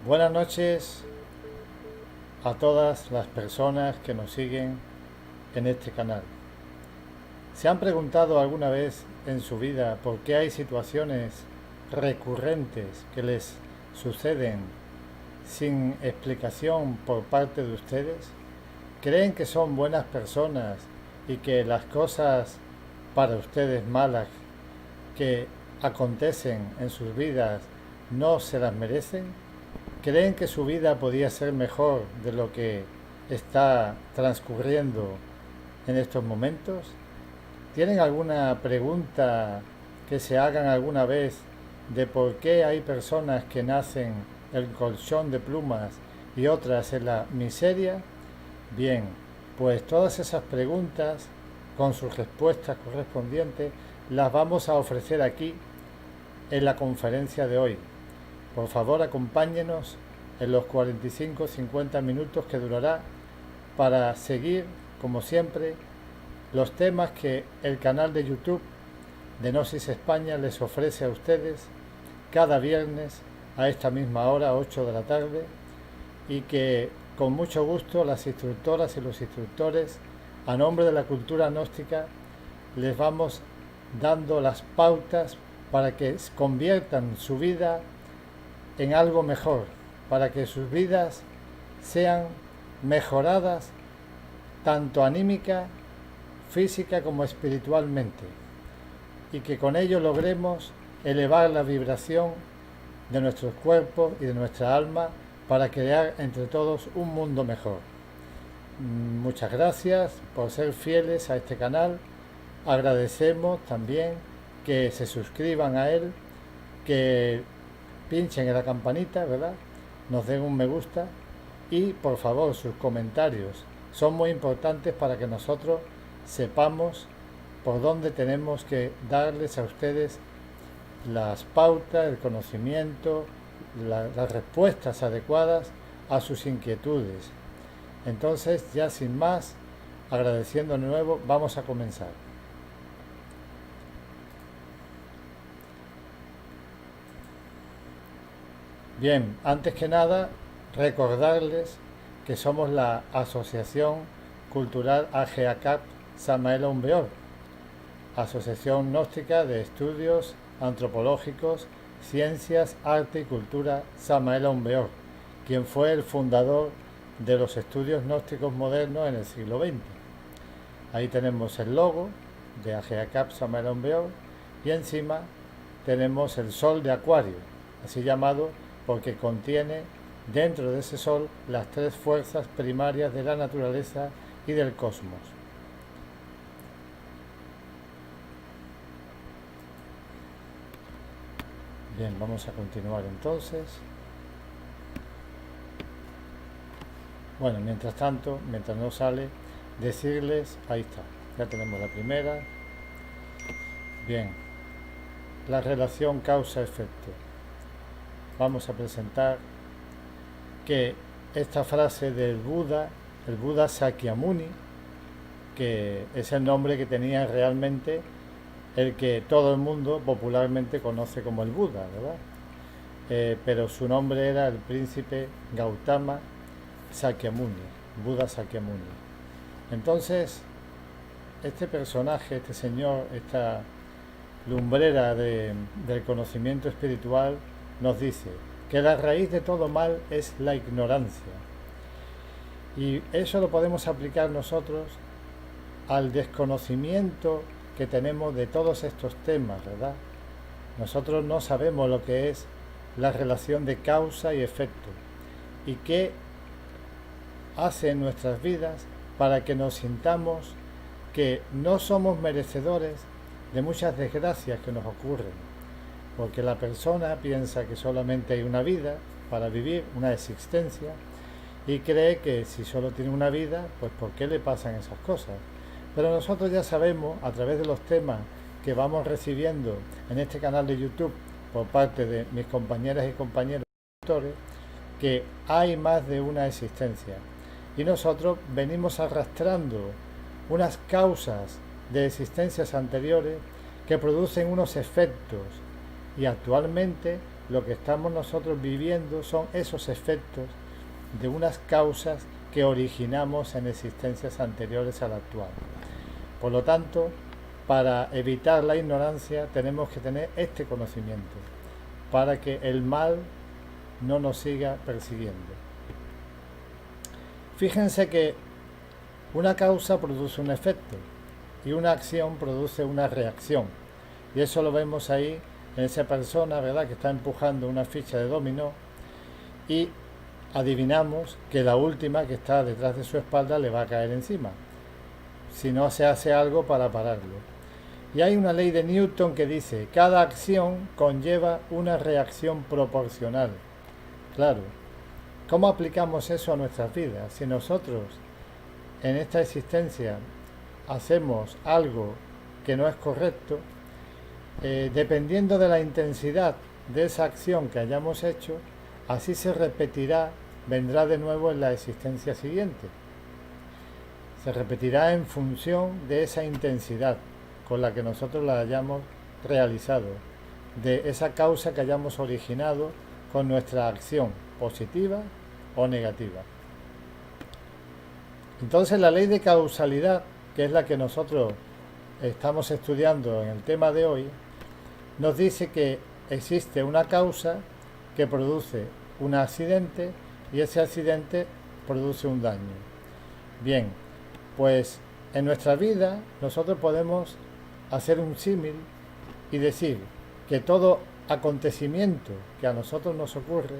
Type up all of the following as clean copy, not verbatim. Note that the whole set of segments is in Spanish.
Buenas noches a todas las personas que nos siguen en este canal. ¿Se han preguntado alguna vez en su vida por qué hay situaciones recurrentes que les suceden sin explicación por parte de ustedes? ¿Creen que son buenas personas y que las cosas para ustedes malas que acontecen en sus vidas no se las merecen? ¿Creen que su vida podía ser mejor de lo que está transcurriendo en estos momentos? ¿Tienen alguna pregunta que se hagan alguna vez de por qué hay personas que nacen en el colchón de plumas y otras en la miseria? Bien, pues todas esas preguntas con sus respuestas correspondientes las vamos a ofrecer aquí en la conferencia de hoy. Por favor, acompáñenos en los 45-50 minutos que durará para seguir, como siempre, los temas que el canal de YouTube de Gnosis España les ofrece a ustedes cada viernes a esta misma hora, 8 de la tarde, y que con mucho gusto las instructoras y los instructores, a nombre de la cultura gnóstica, les vamos dando las pautas para que conviertan su vida en algo mejor, para que sus vidas sean mejoradas tanto anímica, física como espiritualmente, y que con ello logremos elevar la vibración de nuestros cuerpos y de nuestra alma para crear entre todos un mundo mejor. Muchas gracias por ser fieles a este canal. Agradecemos también que se suscriban a él, que pinchen en la campanita, ¿verdad? Nos den un me gusta y por favor sus comentarios son muy importantes para que nosotros sepamos por dónde tenemos que darles a ustedes las pautas, el conocimiento, las respuestas adecuadas a sus inquietudes. Entonces, ya sin más, agradeciendo de nuevo, vamos a comenzar. Bien, antes que nada, recordarles que somos la Asociación Cultural AGACAP Samael Aun Weor, Asociación Gnóstica de Estudios Antropológicos, Ciencias, Arte y Cultura Samael Aun Weor, quien fue el fundador de los estudios gnósticos modernos en el siglo XX. Ahí tenemos el logo de AGACAP Samael Aun Weor y encima tenemos el sol de Acuario, así llamado porque contiene dentro de ese sol las tres fuerzas primarias de la naturaleza y del cosmos. Bien, vamos a continuar entonces. Bueno, mientras tanto, mientras no sale, decirles, ahí está, ya tenemos la primera. Bien, la relación causa-efecto. Vamos a presentar que esta frase del Buda, el Buda Sakyamuni, que es el nombre que tenía realmente el que todo el mundo popularmente conoce como el Buda, ¿verdad? Pero su nombre era el príncipe Gautama Sakyamuni, Buda Sakyamuni. Entonces, este personaje, este señor, esta lumbrera del conocimiento espiritual, nos dice que la raíz de todo mal es la ignorancia. Y eso lo podemos aplicar nosotros al desconocimiento que tenemos de todos estos temas, ¿verdad? Nosotros no sabemos lo que es la relación de causa y efecto y qué hace en nuestras vidas para que nos sintamos que no somos merecedores de muchas desgracias que nos ocurren, porque la persona piensa que solamente hay una vida para vivir, una existencia, y cree que si solo tiene una vida, pues ¿por qué le pasan esas cosas? Pero nosotros ya sabemos, a través de los temas que vamos recibiendo en este canal de YouTube por parte de mis compañeras y compañeros, que hay más de una existencia. Y nosotros venimos arrastrando unas causas de existencias anteriores que producen unos efectos. Y actualmente lo que estamos nosotros viviendo son esos efectos de unas causas que originamos en existencias anteriores a la actual. Por lo tanto, para evitar la ignorancia tenemos que tener este conocimiento, para que el mal no nos siga persiguiendo. Fíjense que una causa produce un efecto y una acción produce una reacción. Y eso lo vemos ahí en esa persona, ¿verdad?, que está empujando una ficha de dominó y adivinamos que la última que está detrás de su espalda le va a caer encima, si no se hace algo para pararlo. Y hay una ley de Newton que dice, cada acción conlleva una reacción proporcional. Claro, ¿cómo aplicamos eso a nuestras vidas? Si nosotros en esta existencia hacemos algo que no es correcto, dependiendo de la intensidad de esa acción que hayamos hecho, así se repetirá, vendrá de nuevo en la existencia siguiente. Se repetirá en función de esa intensidad con la que nosotros la hayamos realizado, de esa causa que hayamos originado con nuestra acción, positiva o negativa. Entonces la ley de causalidad, que es la que nosotros estamos estudiando en el tema de hoy, nos dice que existe una causa que produce un accidente y ese accidente produce un daño. Bien, pues en nuestra vida nosotros podemos hacer un símil y decir que todo acontecimiento que a nosotros nos ocurre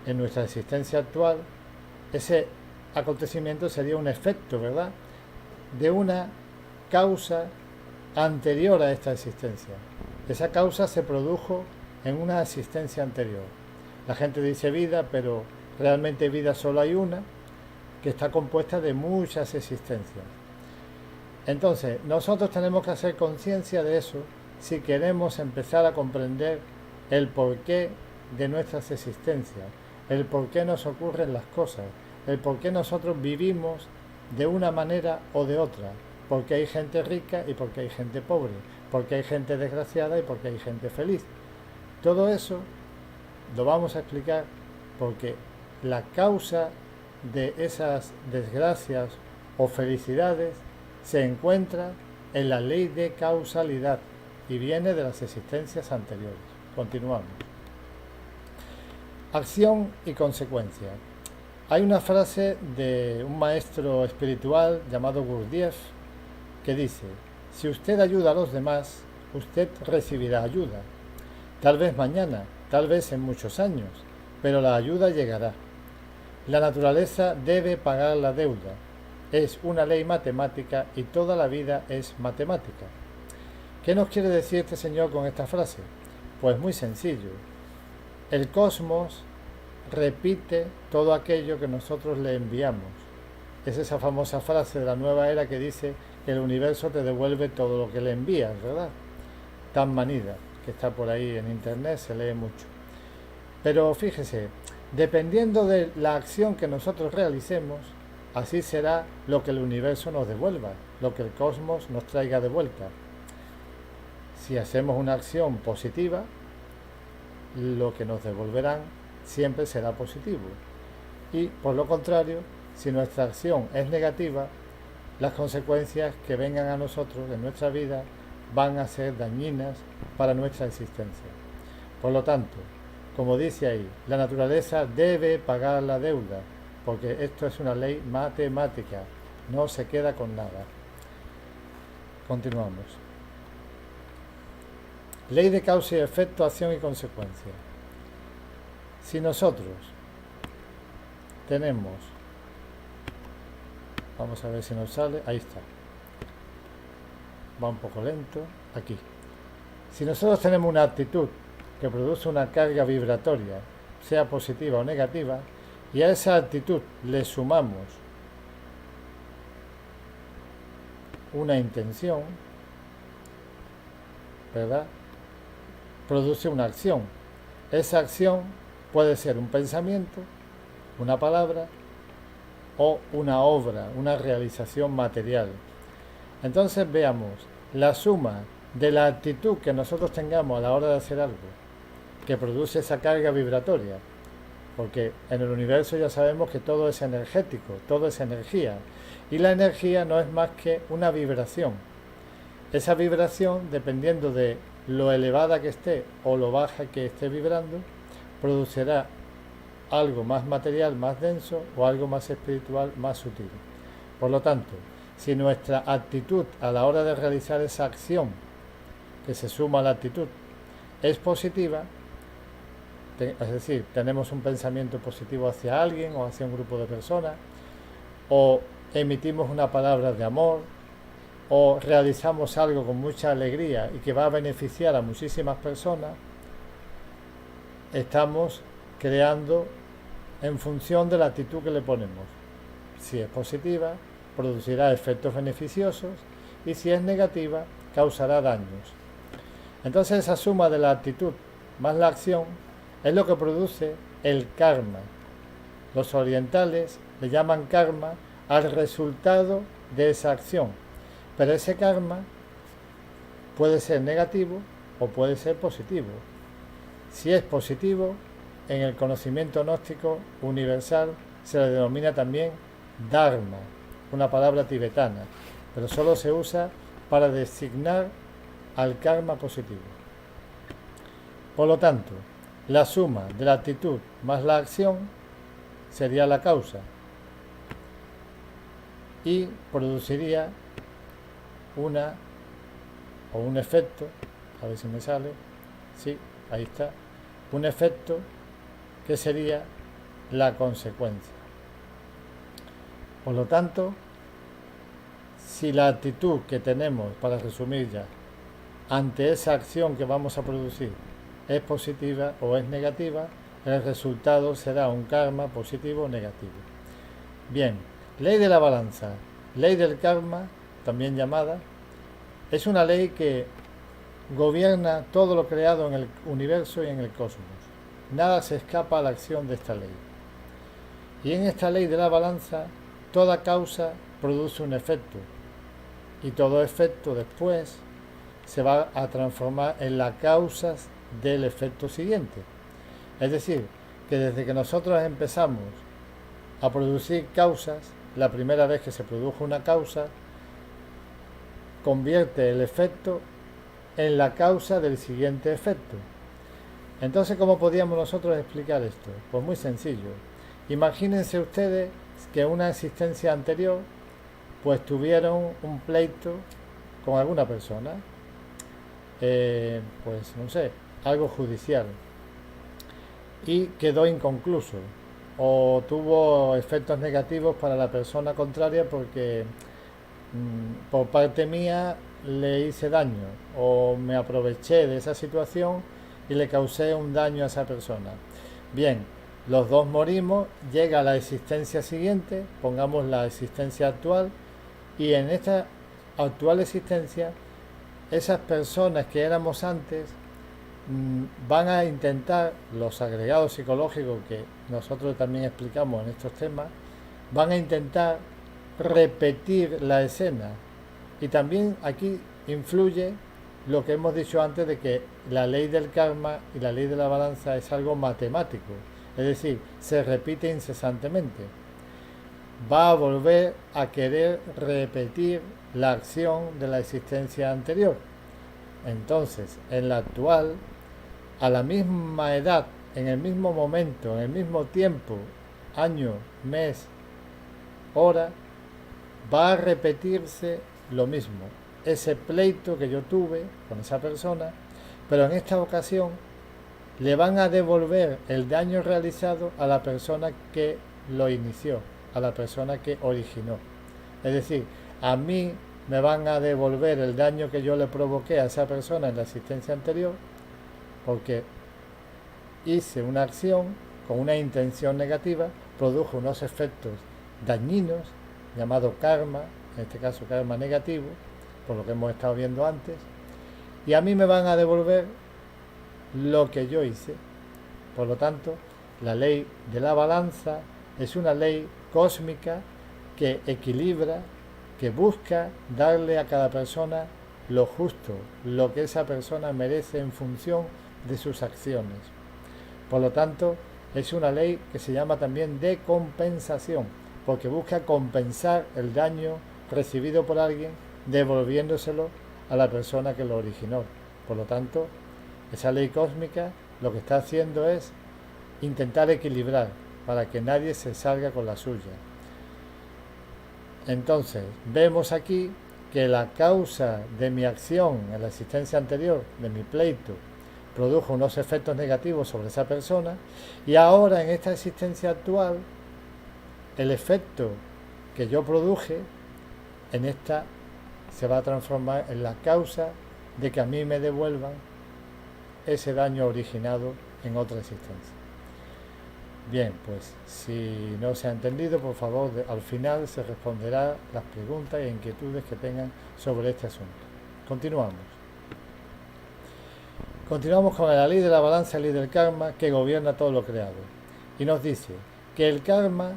en nuestra existencia actual, ese acontecimiento sería un efecto, ¿verdad?, de una causa anterior a esta existencia. Esa causa se produjo en una existencia anterior. La gente dice vida, pero realmente vida solo hay una, que está compuesta de muchas existencias. Entonces, nosotros tenemos que hacer conciencia de eso si queremos empezar a comprender el porqué de nuestras existencias, el por qué nos ocurren las cosas, el por qué nosotros vivimos de una manera o de otra, porque hay gente rica y porque hay gente pobre, porque hay gente desgraciada y porque hay gente feliz. Todo eso lo vamos a explicar porque la causa de esas desgracias o felicidades se encuentra en la ley de causalidad y viene de las existencias anteriores. Continuamos. Acción y consecuencia. Hay una frase de un maestro espiritual llamado Gurdjieff que dice, si usted ayuda a los demás, usted recibirá ayuda. Tal vez mañana, tal vez en muchos años, pero la ayuda llegará. La naturaleza debe pagar la deuda. Es una ley matemática y toda la vida es matemática. ¿Qué nos quiere decir este señor con esta frase? Pues muy sencillo. El cosmos repite todo aquello que nosotros le enviamos. Es esa famosa frase de la nueva era que dice que el universo te devuelve todo lo que le envías, ¿verdad? Tan manida, que está por ahí en internet, se lee mucho. Pero fíjese, dependiendo de la acción que nosotros realicemos, así será lo que el universo nos devuelva, lo que el cosmos nos traiga de vuelta. Si hacemos una acción positiva, lo que nos devolverán siempre será positivo. Y por lo contrario, si nuestra acción es negativa, las consecuencias que vengan a nosotros en nuestra vida van a ser dañinas para nuestra existencia. Por lo tanto, como dice ahí, la naturaleza debe pagar la deuda, porque esto es una ley matemática, no se queda con nada. Continuamos. Ley de causa y efecto, acción y consecuencia. Si nosotros tenemos, vamos a ver si nos sale, ahí está, va un poco lento, aquí. Si nosotros tenemos una actitud que produce una carga vibratoria, sea positiva o negativa, y a esa actitud le sumamos una intención, ¿verdad?, produce una acción. Esa acción puede ser un pensamiento, una palabra o una obra, una realización material. Entonces veamos la suma de la actitud que nosotros tengamos a la hora de hacer algo que produce esa carga vibratoria, porque en el universo ya sabemos que todo es energético, todo es energía, y la energía no es más que una vibración. Esa vibración, dependiendo de lo elevada que esté o lo baja que esté vibrando, producirá algo más material, más denso, o algo más espiritual, más sutil. Por lo tanto, si nuestra actitud a la hora de realizar esa acción, que se suma a la actitud, es positiva, es decir, tenemos un pensamiento positivo hacia alguien o hacia un grupo de personas, o emitimos una palabra de amor, o realizamos algo con mucha alegría y que va a beneficiar a muchísimas personas, estamos creando en función de la actitud que le ponemos. Si es positiva, producirá efectos beneficiosos, y si es negativa, causará daños. Entonces esa suma de la actitud más la acción es lo que produce el karma. Los orientales le llaman karma al resultado de esa acción, pero ese karma puede ser negativo o puede ser positivo. Si es positivo, en el conocimiento gnóstico universal se le denomina también dharma, una palabra tibetana, pero solo se usa para designar al karma positivo. Por lo tanto, la suma de la actitud más la acción sería la causa y produciría un efecto, a ver si me sale, sí, ahí está, un efecto que sería la consecuencia. Por lo tanto, si la actitud que tenemos, para resumir ya, ante esa acción que vamos a producir es positiva o es negativa, el resultado será un karma positivo o negativo. Bien, ley de la balanza, ley del karma, también llamada, es una ley que gobierna todo lo creado en el universo y en el cosmos. Nada se escapa a la acción de esta ley. Y en esta ley de la balanza, toda causa produce un efecto, y todo efecto después se va a transformar en las causas del efecto siguiente. Es decir, que desde que nosotros empezamos a producir causas, la primera vez que se produjo una causa, convierte el efecto en la causa del siguiente efecto. Entonces, ¿cómo podríamos nosotros explicar esto? Pues muy sencillo. Imagínense ustedes que en una existencia anterior pues tuvieron un pleito con alguna persona, pues no sé, algo judicial, y quedó inconcluso, o tuvo efectos negativos para la persona contraria porque por parte mía le hice daño o me aproveché de esa situación y le causé un daño a esa persona. Bien, los dos morimos, llega la existencia siguiente, pongamos la existencia actual, y en esta actual existencia, esas personas que éramos antes van a intentar, los agregados psicológicos que nosotros también explicamos en estos temas, van a intentar repetir la escena. Y también aquí influye lo que hemos dicho antes de que la ley del karma y la ley de la balanza es algo matemático, es decir, se repite incesantemente. Va a volver a querer repetir la acción de la existencia anterior. Entonces, en la actual, a la misma edad, en el mismo momento, en el mismo tiempo, año, mes, hora, va a repetirse lo mismo. Ese pleito que yo tuve con esa persona, pero en esta ocasión le van a devolver el daño realizado a la persona que lo inició, a la persona que originó. Es decir, a mí me van a devolver el daño que yo le provoqué a esa persona en la existencia anterior, porque hice una acción con una intención negativa, produjo unos efectos dañinos, llamado karma, en este caso karma negativo, por lo que hemos estado viendo antes, y a mí me van a devolver lo que yo hice. Por lo tanto, la ley de la balanza es una ley cósmica que equilibra, que busca darle a cada persona lo justo, lo que esa persona merece en función de sus acciones. Por lo tanto, es una ley que se llama también de compensación, porque busca compensar el daño recibido por alguien devolviéndoselo a la persona que lo originó. Por lo tanto, esa ley cósmica lo que está haciendo es intentar equilibrar para que nadie se salga con la suya. Entonces, vemos aquí que la causa de mi acción en la existencia anterior, de mi pleito, produjo unos efectos negativos sobre esa persona, y ahora en esta existencia actual, el efecto que yo produje en esta se va a transformar en la causa de que a mí me devuelvan ese daño originado en otra existencia. Bien, pues si no se ha entendido, por favor, al final se responderá las preguntas e inquietudes que tengan sobre este asunto. Continuamos. Continuamos con la ley de la balanza, la ley del karma, que gobierna todo lo creado. Y nos dice que el karma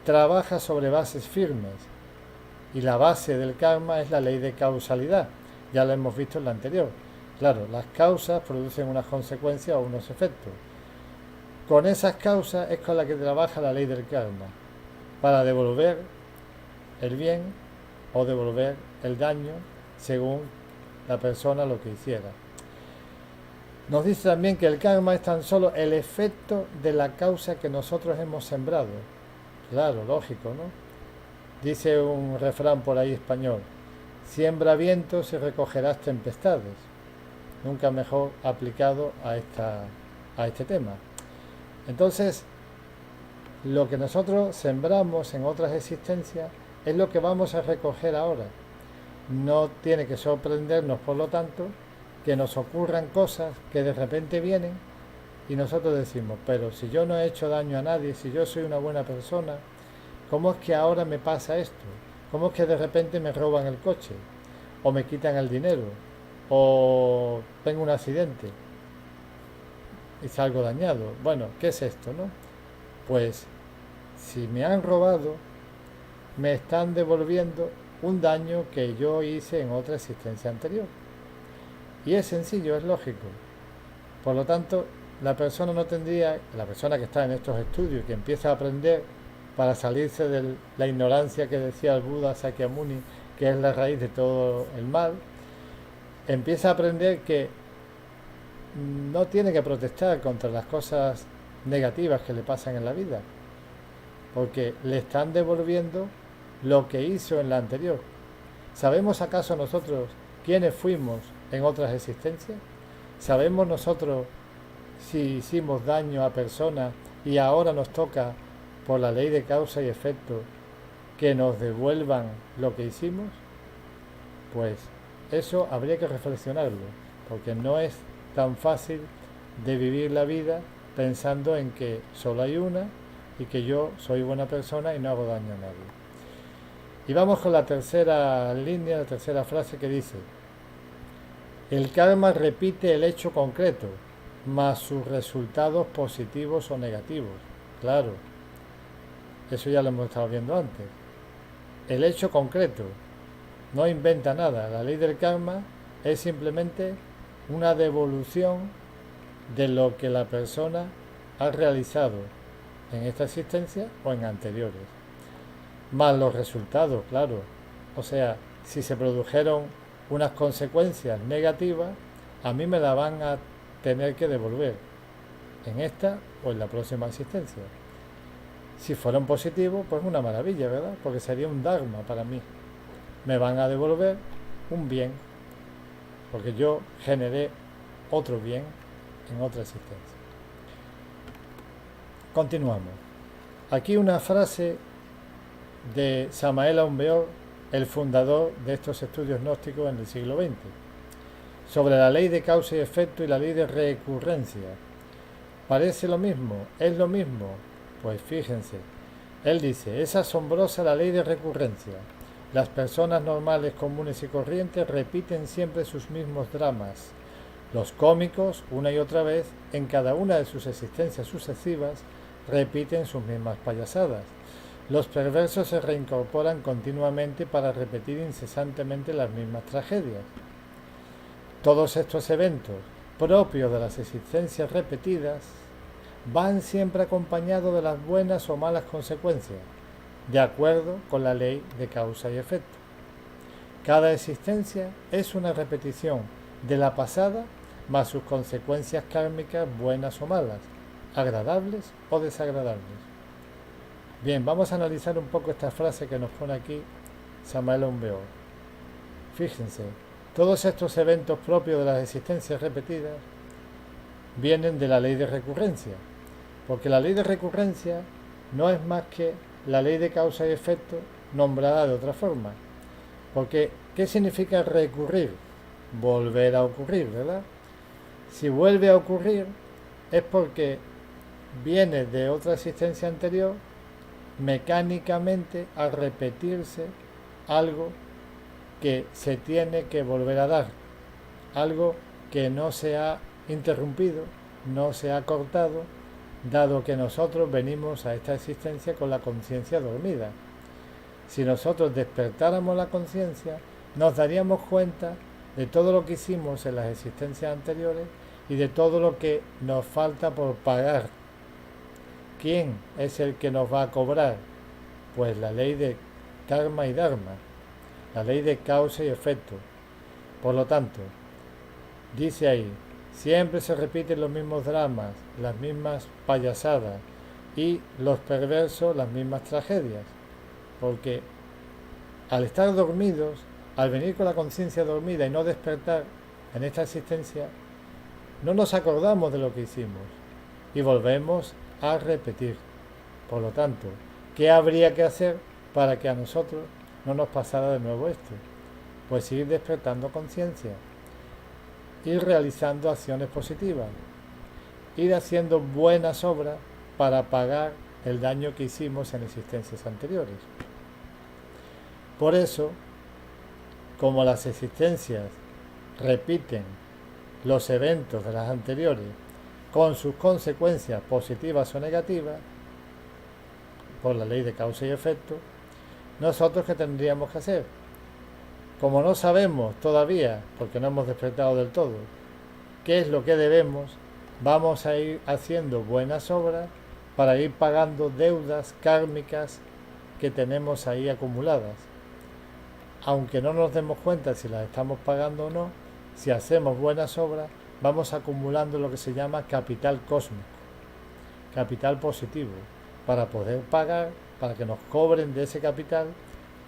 trabaja sobre bases firmes, y la base del karma es la ley de causalidad. Ya lo hemos visto en la anterior. Claro, las causas producen unas consecuencias o unos efectos. Con esas causas es con la que trabaja la ley del karma, para devolver el bien o devolver el daño según la persona lo que hiciera. Nos dice también que el karma es tan solo el efecto de la causa que nosotros hemos sembrado. Claro, lógico, ¿no? Dice un refrán por ahí español: siembra vientos y recogerás tempestades. Nunca mejor aplicado a este tema. Entonces, lo que nosotros sembramos en otras existencias es lo que vamos a recoger ahora. No tiene que sorprendernos, por lo tanto, que nos ocurran cosas que de repente vienen y nosotros decimos, pero si yo no he hecho daño a nadie, si yo soy una buena persona, ¿cómo es que ahora me pasa esto? ¿Cómo es que de repente me roban el coche? ¿O me quitan el dinero? ¿O tengo un accidente y salgo dañado? Bueno, ¿qué es esto, no? Pues si me han robado, me están devolviendo un daño que yo hice en otra existencia anterior. Y es sencillo, es lógico. Por lo tanto, la persona que está en estos estudios, que empieza a aprender para salirse de la ignorancia que decía el Buda Sakyamuni, que es la raíz de todo el mal, empieza a aprender que no tiene que protestar contra las cosas negativas que le pasan en la vida, porque le están devolviendo lo que hizo en la anterior. ¿Sabemos acaso nosotros quiénes fuimos en otras existencias? ¿Sabemos nosotros si hicimos daño a personas y ahora nos toca, por la ley de causa y efecto, que nos devuelvan lo que hicimos? Pues eso habría que reflexionarlo, porque no es tan fácil de vivir la vida pensando en que solo hay una y que yo soy buena persona y no hago daño a nadie. Y vamos con la tercera línea, la tercera frase, que dice: el karma repite el hecho concreto, más sus resultados positivos o negativos. Claro, eso ya lo hemos estado viendo antes. El hecho concreto no inventa nada. La ley del karma es simplemente una devolución de lo que la persona ha realizado en esta existencia o en anteriores. Más los resultados, claro. O sea, si se produjeron unas consecuencias negativas, a mí me la van a tener que devolver en esta o en la próxima existencia. Si fueron positivos, pues una maravilla, ¿verdad? Porque sería un dharma para mí. Me van a devolver un bien, porque yo generé otro bien en otra existencia. Continuamos. Aquí una frase de Samael Aun Weor, el fundador de estos estudios gnósticos en el siglo XX, sobre la ley de causa y efecto y la ley de recurrencia. ¿Parece lo mismo? ¿Es lo mismo? Pues fíjense, él dice: es asombrosa la ley de recurrencia. Las personas normales, comunes y corrientes repiten siempre sus mismos dramas. Los cómicos, una y otra vez, en cada una de sus existencias sucesivas, repiten sus mismas payasadas. Los perversos se reincorporan continuamente para repetir incesantemente las mismas tragedias. Todos estos eventos, propios de las existencias repetidas, van siempre acompañados de las buenas o malas consecuencias, de acuerdo con la ley de causa y efecto. Cada existencia es una repetición de la pasada más sus consecuencias kármicas buenas o malas, agradables o desagradables. Bien, vamos a analizar un poco esta frase que nos pone aquí Samael Aun Weor. Fíjense, todos estos eventos propios de las existencias repetidas vienen de la ley de recurrencia, porque la ley de recurrencia no es más que la ley de causa y efecto nombrada de otra forma. Porque, ¿qué significa recurrir? Volver a ocurrir, ¿verdad? Si vuelve a ocurrir es porque viene de otra existencia anterior mecánicamente a repetirse algo que se tiene que volver a dar, algo que no se ha interrumpido, no se ha cortado, dado que nosotros venimos a esta existencia con la conciencia dormida. Si nosotros despertáramos la conciencia, nos daríamos cuenta de todo lo que hicimos en las existencias anteriores y de todo lo que nos falta por pagar. ¿Quién es el que nos va a cobrar? Pues la ley de karma y dharma, la ley de causa y efecto. Por lo tanto, dice ahí, siempre se repiten los mismos dramas, las mismas payasadas y los perversos las mismas tragedias. Porque al estar dormidos, al venir con la conciencia dormida y no despertar en esta existencia, no nos acordamos de lo que hicimos y volvemos a repetir. Por lo tanto, ¿qué habría que hacer para que a nosotros no nos pasara de nuevo esto? Pues ir despertando conciencia, ir realizando acciones positivas, ir haciendo buenas obras para pagar el daño que hicimos en existencias anteriores. Por eso, como las existencias repiten los eventos de las anteriores con sus consecuencias positivas o negativas, por la ley de causa y efecto, nosotros ¿qué tendríamos que hacer? Como no sabemos todavía, porque no hemos despertado del todo, qué es lo que debemos, vamos a ir haciendo buenas obras para ir pagando deudas kármicas que tenemos ahí acumuladas. Aunque no nos demos cuenta si las estamos pagando o no, si hacemos buenas obras, vamos acumulando lo que se llama capital cósmico, capital positivo, para poder pagar, para que nos cobren de ese capital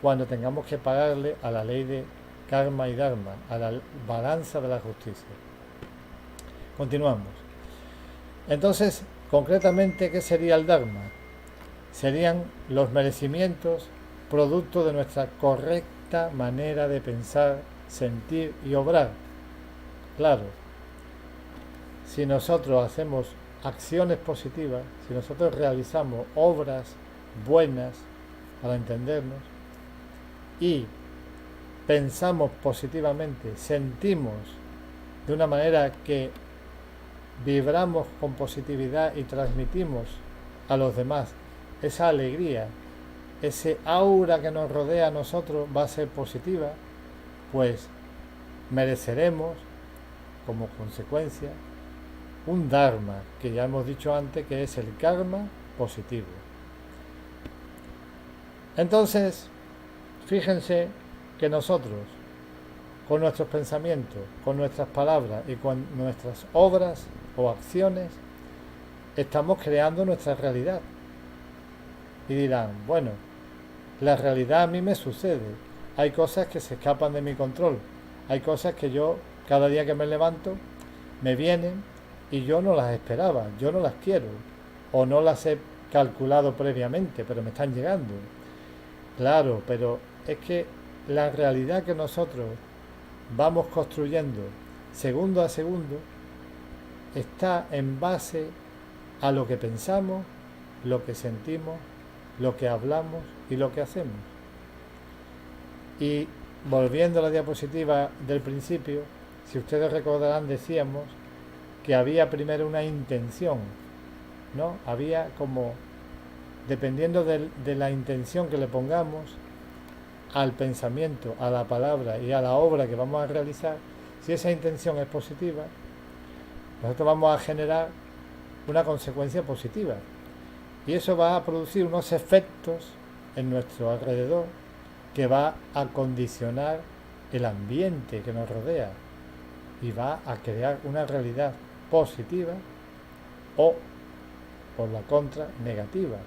cuando tengamos que pagarle a la ley de karma y dharma, a la balanza de la justicia. Continuamos. Entonces, concretamente, ¿qué sería el dharma? Serían los merecimientos producto de nuestra correcta manera de pensar, sentir y obrar. Claro, si nosotros hacemos acciones positivas, si nosotros realizamos obras buenas para entendernos y pensamos positivamente, sentimos de una manera que vibramos con positividad y transmitimos a los demás esa alegría, ese aura que nos rodea a nosotros va a ser positiva, pues mereceremos como consecuencia un dharma, que ya hemos dicho antes que es el karma positivo. Entonces, fíjense que nosotros, con nuestros pensamientos, con nuestras palabras y con nuestras obras o acciones, estamos creando nuestra realidad. Y dirán, bueno, la realidad a mí me sucede, hay cosas que se escapan de mi control, hay cosas que yo, cada día que me levanto, me vienen y yo no las esperaba, yo no las quiero, o no las he calculado previamente, pero me están llegando. Claro, pero es que la realidad que nosotros vamos construyendo segundo a segundo está en base a lo que pensamos, lo que sentimos, lo que hablamos y lo que hacemos. Y volviendo a la diapositiva del principio, si ustedes recordarán, decíamos que había primero una intención, ¿no? Había como, dependiendo de la intención que le pongamos al pensamiento, a la palabra y a la obra que vamos a realizar, si esa intención es positiva, nosotros vamos a generar una consecuencia positiva. Y eso va a producir unos efectos en nuestro alrededor que va a condicionar el ambiente que nos rodea y va a crear una realidad positiva o, por la contra, negativa,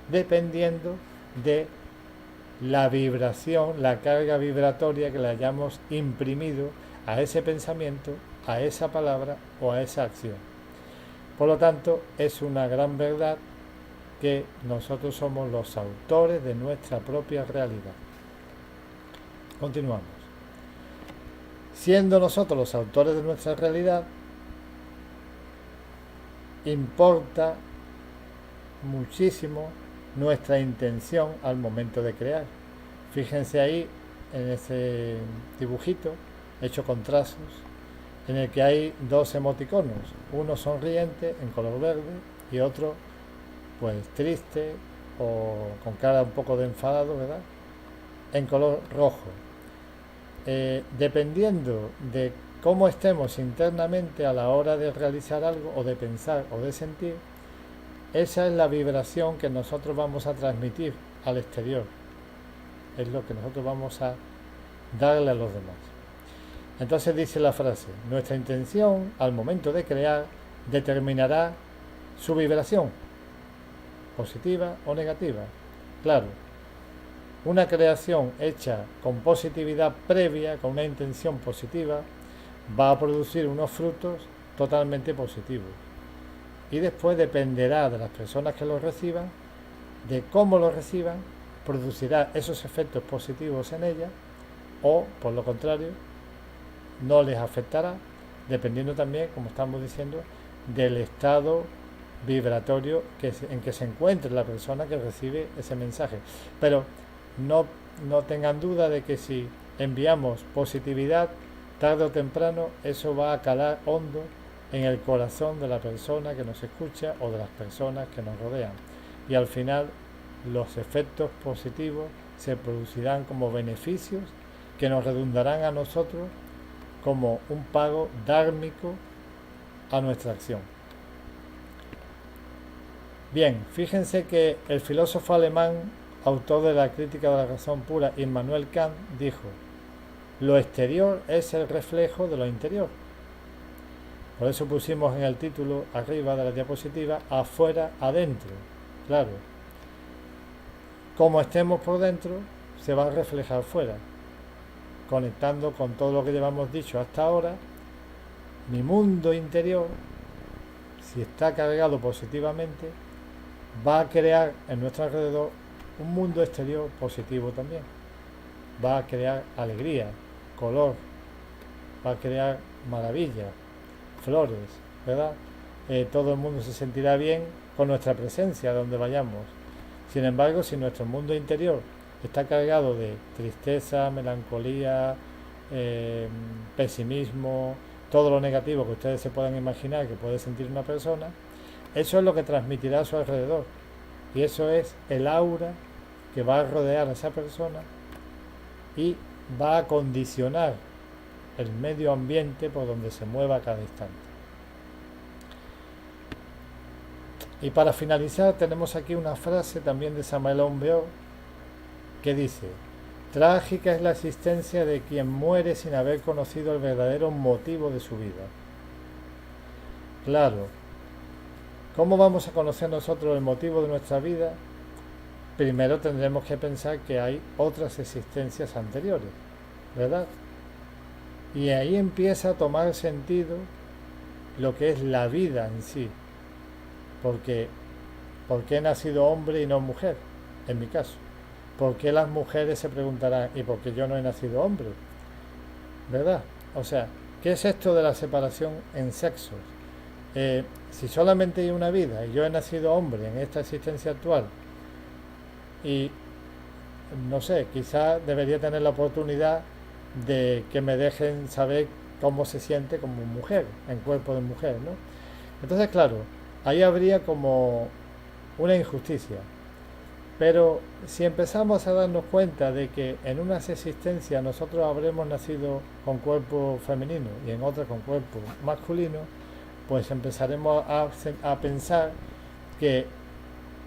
dependiendo de la vibración, la carga vibratoria que le hayamos imprimido a ese pensamiento, a esa palabra o a esa acción. Por lo tanto, es una gran verdad que nosotros somos los autores de nuestra propia realidad. Continuamos. Siendo nosotros los autores de nuestra realidad, importa muchísimo nuestra intención al momento de crear. Fíjense ahí en ese dibujito hecho con trazos, en el que hay dos emoticonos, uno sonriente en color verde y otro pues triste o con cara un poco de enfadado, ¿verdad?, en color rojo. Dependiendo de cómo estemos internamente a la hora de realizar algo o de pensar o de sentir, esa es la vibración que nosotros vamos a transmitir al exterior, es lo que nosotros vamos a darle a los demás. Entonces dice la frase: nuestra intención al momento de crear determinará su vibración, positiva o negativa. Claro, una creación hecha con positividad previa, con una intención positiva, va a producir unos frutos totalmente positivos. Y después dependerá de las personas que los reciban, de cómo los reciban, producirá esos efectos positivos en ellas o, por lo contrario, no les afectará, dependiendo también, como estamos diciendo, del estado vibratorio en que se encuentre la persona que recibe ese mensaje. Pero no tengan duda de que si enviamos positividad, tarde o temprano eso va a calar hondo en el corazón de la persona que nos escucha o de las personas que nos rodean. Y al final los efectos positivos se producirán como beneficios que nos redundarán a nosotros como un pago dármico a nuestra acción. Bien, fíjense que el filósofo alemán, autor de la Crítica de la Razón Pura, Immanuel Kant, dijo: lo exterior es el reflejo de lo interior. Por eso pusimos en el título arriba de la diapositiva: afuera, adentro. Claro, como estemos por dentro, se va a reflejar fuera. Conectando con todo lo que llevamos dicho hasta ahora, mi mundo interior, si está cargado positivamente, va a crear en nuestro alrededor un mundo exterior positivo también. Va a crear alegría, color, va a crear maravilla, flores, ¿verdad? Todo el mundo se sentirá bien con nuestra presencia donde vayamos. Sin embargo, si nuestro mundo interior está cargado de tristeza, melancolía, pesimismo, todo lo negativo que ustedes se puedan imaginar que puede sentir una persona, eso es lo que transmitirá a su alrededor. Y eso es el aura que va a rodear a esa persona y va a condicionar el medio ambiente por donde se mueva a cada instante. Y para finalizar tenemos aquí una frase también de Samuel Onbeor que dice: trágica es la existencia de quien muere sin haber conocido el verdadero motivo de su vida. Claro, ¿cómo vamos a conocer nosotros el motivo de nuestra vida? Primero tendremos que pensar que hay otras existencias anteriores, ¿verdad? Y ahí empieza a tomar sentido lo que es la vida en sí. Porque, ¿por qué he nacido hombre y no mujer? En mi caso. ¿Por qué las mujeres se preguntarán, ¿y por qué yo no he nacido hombre? ¿Verdad? O sea, ¿qué es esto de la separación en sexos? Si solamente hay una vida y yo he nacido hombre en esta existencia actual y, no sé, quizás debería tener la oportunidad de que me dejen saber cómo se siente como mujer, en cuerpo de mujer, ¿no? Entonces, claro, ahí habría como una injusticia. Pero si empezamos a darnos cuenta de que en unas existencias nosotros habremos nacido con cuerpo femenino y en otras con cuerpo masculino, pues empezaremos a pensar que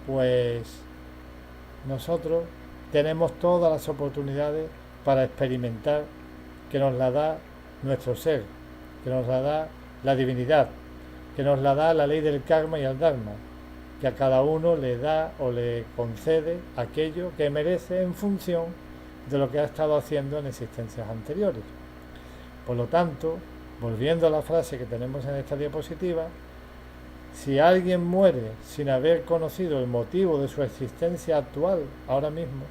pues nosotros tenemos todas las oportunidades para experimentar que nos la da nuestro ser, que nos la da la divinidad, que nos la da la ley del karma y el dharma, que a cada uno le da o le concede aquello que merece en función de lo que ha estado haciendo en existencias anteriores. Por lo tanto, volviendo a la frase que tenemos en esta diapositiva, si alguien muere sin haber conocido el motivo de su existencia actual, ahora mismo,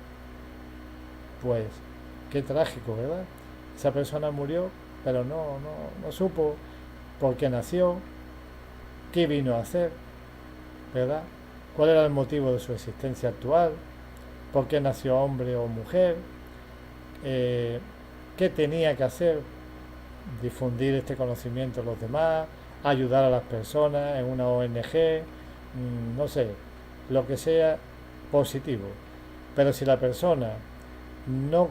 pues qué trágico, ¿verdad? Esa persona murió, pero no supo por qué nació, qué vino a hacer, ¿verdad? ¿Cuál era el motivo de su existencia actual? ¿Por qué nació hombre o mujer? ¿Qué tenía que hacer? Difundir este conocimiento a los demás, ayudar a las personas en una ONG, no sé, lo que sea positivo. Pero si la persona no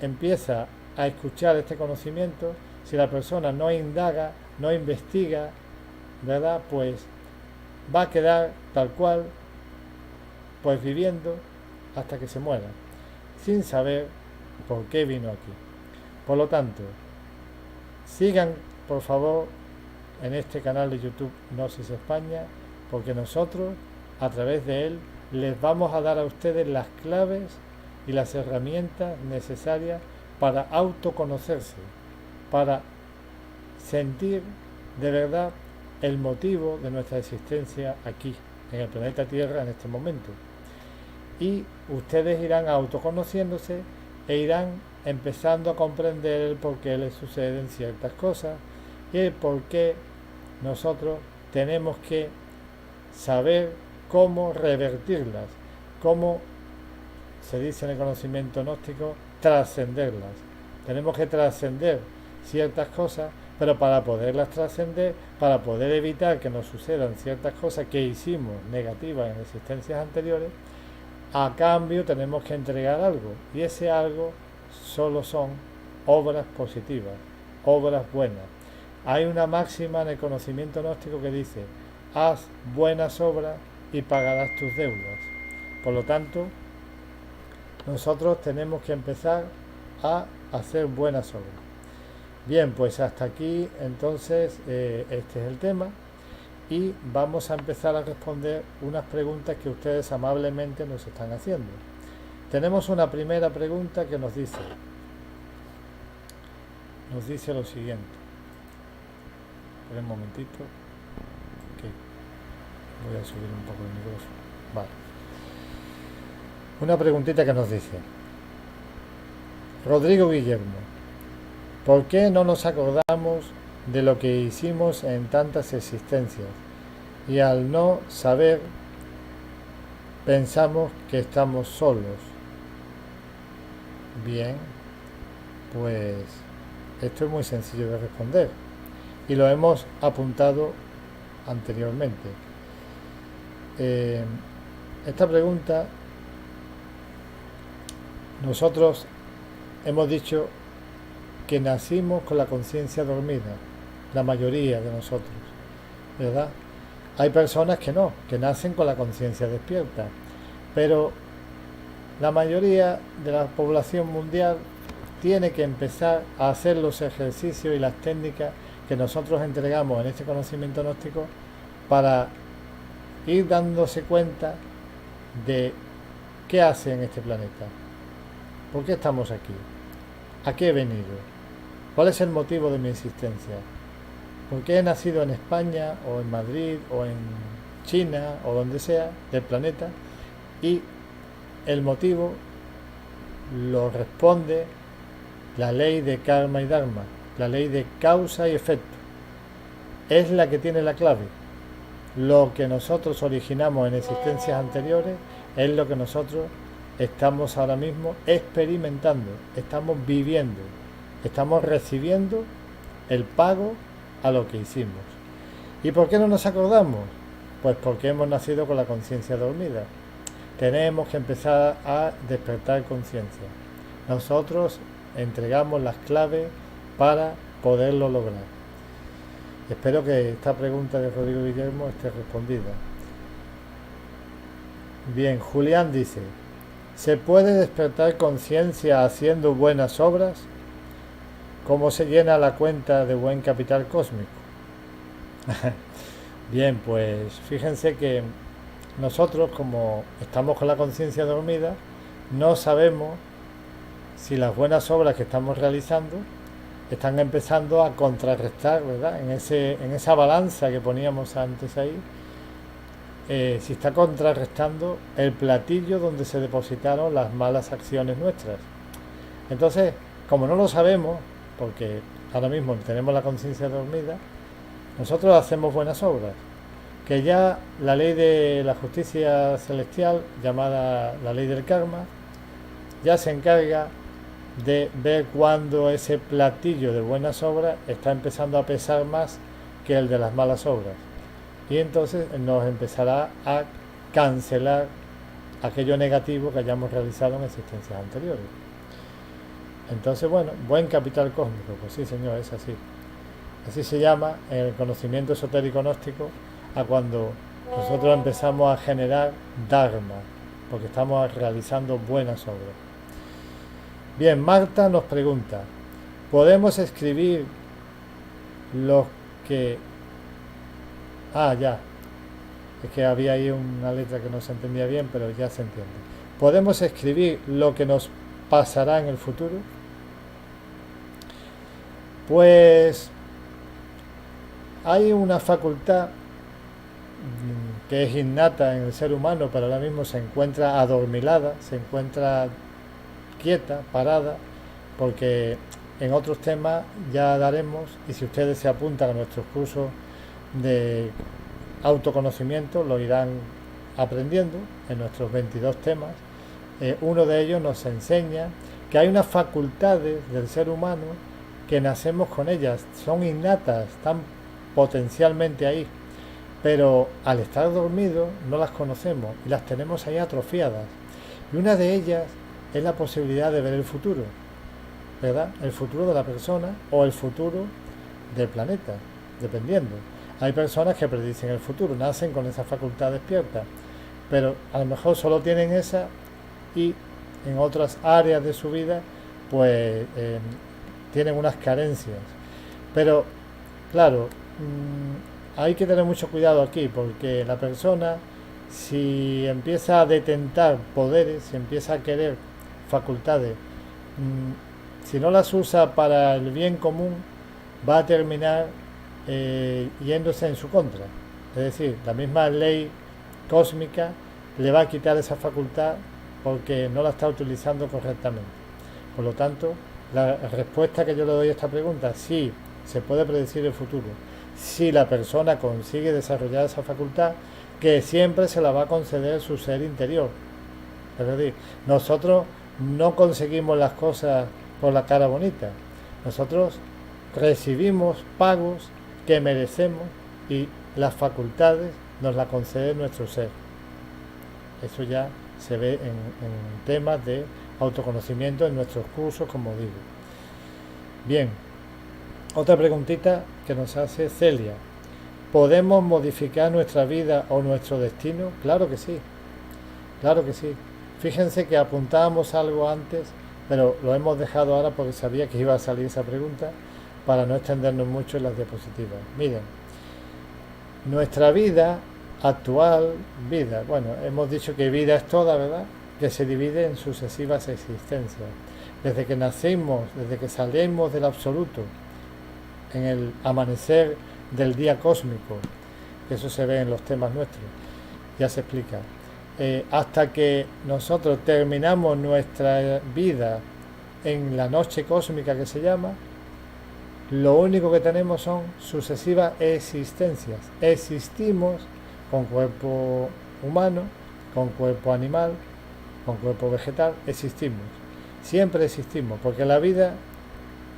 empieza a escuchar este conocimiento, si la persona no indaga, no investiga, ¿verdad? Pues va a quedar tal cual, pues viviendo hasta que se muera, sin saber por qué vino aquí. Por lo tanto, sigan por favor en este canal de YouTube Gnosis España, porque nosotros a través de él les vamos a dar a ustedes las claves y las herramientas necesarias para autoconocerse, para sentir de verdad el motivo de nuestra existencia aquí, en el planeta Tierra en este momento. Y ustedes irán autoconociéndose e irán empezando a comprender el por qué les suceden ciertas cosas y el por qué nosotros tenemos que saber cómo revertirlas, cómo se dice en el conocimiento gnóstico, trascenderlas. Tenemos que trascender ciertas cosas, pero para poderlas trascender, para poder evitar que nos sucedan ciertas cosas que hicimos negativas en existencias anteriores, a cambio tenemos que entregar algo, y ese algo solo son obras positivas, obras buenas. Hay una máxima en el conocimiento gnóstico que dice: haz buenas obras y pagarás tus deudas. Por lo tanto, nosotros tenemos que empezar a hacer buenas obras. Bien, pues hasta aquí entonces este es el tema, y vamos a empezar a responder unas preguntas que ustedes amablemente nos están haciendo. Tenemos una primera pregunta que nos dice lo siguiente. Espera un momentito, que voy a subir un poco el micrófono. Vale. Una preguntita que nos dice Rodrigo Guillermo: ¿por qué no nos acordamos de lo que hicimos en tantas existencias? Y al no saber, pensamos que estamos solos. Bien, pues esto es muy sencillo de responder y lo hemos apuntado anteriormente. Esta pregunta, nosotros hemos dicho que nacimos con la conciencia dormida, la mayoría de nosotros, ¿verdad? Hay personas que no, que nacen con la conciencia despierta, pero la mayoría de la población mundial tiene que empezar a hacer los ejercicios y las técnicas que nosotros entregamos en este conocimiento gnóstico para ir dándose cuenta de qué hace en este planeta, por qué estamos aquí, a qué he venido, cuál es el motivo de mi existencia, por qué he nacido en España o en Madrid o en China o donde sea del planeta, y el motivo lo responde la ley de karma y dharma, la ley de causa y efecto. Es la que tiene la clave. Lo que nosotros originamos en existencias anteriores es lo que nosotros estamos ahora mismo experimentando, estamos viviendo, estamos recibiendo el pago a lo que hicimos. ¿Y por qué no nos acordamos? Pues porque hemos nacido con la conciencia dormida. Tenemos que empezar a despertar conciencia. Nosotros entregamos las claves para poderlo lograr. Espero que esta pregunta de Rodrigo Guillermo esté respondida. Bien, Julián dice, ¿se puede despertar conciencia haciendo buenas obras? ¿Cómo se llena la cuenta de buen capital cósmico? Bien, pues fíjense que nosotros, como estamos con la conciencia dormida, no sabemos si las buenas obras que estamos realizando están empezando a contrarrestar, ¿verdad? En esa balanza que poníamos antes ahí, si está contrarrestando el platillo donde se depositaron las malas acciones nuestras. Entonces, como no lo sabemos, porque ahora mismo tenemos la conciencia dormida, nosotros hacemos buenas obras, que ya la ley de la justicia celestial, llamada la ley del karma, ya se encarga de ver cuándo ese platillo de buenas obras está empezando a pesar más que el de las malas obras. Y entonces nos empezará a cancelar aquello negativo que hayamos realizado en existencias anteriores. Entonces, bueno, buen capital cósmico, pues sí, señor, es así. Así se llama en el conocimiento esotérico gnóstico a cuando nosotros empezamos a generar dharma, porque estamos realizando buenas obras. Bien, Marta nos pregunta, ¿podemos escribir los que... Ah, ya, es que había ahí una letra que no se entendía bien, pero ya se entiende. ¿Podemos escribir lo que nos pasará en el futuro? Pues hay una facultad que es innata en el ser humano, pero ahora mismo se encuentra adormilada, se encuentra quieta, parada, porque en otros temas ya daremos, y si ustedes se apuntan a nuestros cursos de autoconocimiento, lo irán aprendiendo en nuestros 22 temas. Uno de ellos nos enseña que hay unas facultades del ser humano que nacemos con ellas, son innatas, están potencialmente ahí, pero al estar dormidos no las conocemos y las tenemos ahí atrofiadas. Y una de ellas es la posibilidad de ver el futuro, ¿verdad? El futuro de la persona o el futuro del planeta, dependiendo. Hay personas que predicen el futuro, nacen con esa facultad despierta, pero a lo mejor solo tienen esa y en otras áreas de su vida pues tienen unas carencias. Pero claro, hay que tener mucho cuidado aquí porque la persona, si empieza a detentar poderes, si empieza a querer facultades, si no las usa para el bien común, va a terminar yéndose en su contra. Es decir, la misma ley cósmica le va a quitar esa facultad porque no la está utilizando correctamente. Por lo tanto, la respuesta que yo le doy a esta pregunta, sí, se puede predecir el futuro. Si la persona consigue desarrollar esa facultad, que siempre se la va a conceder su ser interior. Es decir, nosotros no conseguimos las cosas por la cara bonita. Nosotros recibimos pagos que merecemos y las facultades nos las concede nuestro ser. Eso ya se ve en temas de autoconocimiento en nuestros cursos, como digo. Bien, otra preguntita que nos hace Celia. ¿Podemos modificar nuestra vida o nuestro destino? Claro que sí, claro que sí. Fíjense que apuntábamos algo antes, pero lo hemos dejado ahora porque sabía que iba a salir esa pregunta para no extendernos mucho en las diapositivas. Miren, nuestra vida actual, bueno, hemos dicho que vida es toda, ¿verdad? Que se divide en sucesivas existencias. Desde que nacimos, desde que salimos del absoluto, en el amanecer del día cósmico, que eso se ve en los temas nuestros, ya se explica, hasta que nosotros terminamos nuestra vida en la noche cósmica que se llama, lo único que tenemos son sucesivas existencias. Existimos con cuerpo humano, con cuerpo animal, con cuerpo vegetal, existimos. Siempre existimos, porque la vida